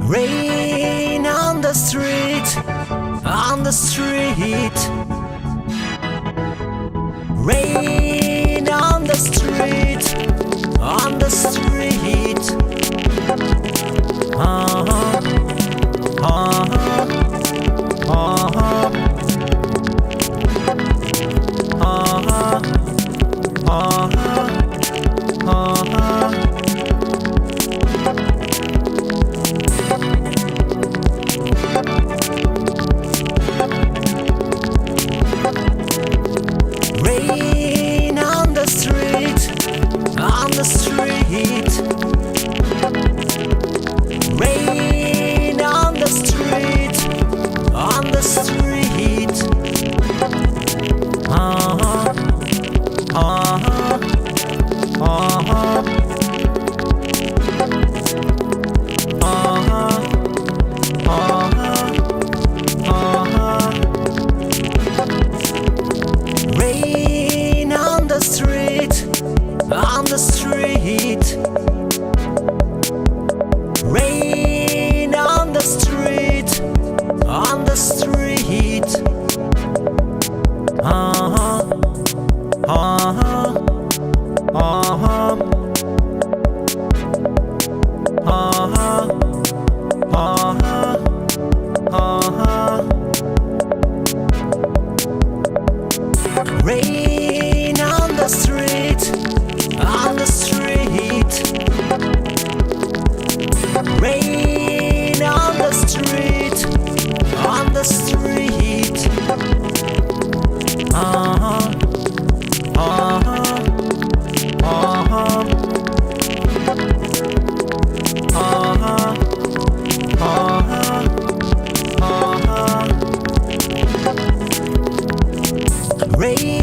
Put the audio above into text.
Rain on the street, on the street. Rain on the street, on the street. Uh-huh, uh-huh, uh-huh, uh-huh, uh-huh, uh-huh. Rain on the street, on the street. Rain on the street, on the street. Uh-huh, uh-huh, uh-huh, uh-huh, uh-huh. Rain on the street, on the street. Rain on the street, on the street. Uh-huh, uh-huh, uh-huh, uh-huh, uh-huh, uh-huh. Rain on the street, on the street. Rain on the street, on the street. Uh-huh, uh-huh, uh-huh, uh-huh, uh-huh, uh-huh. Rain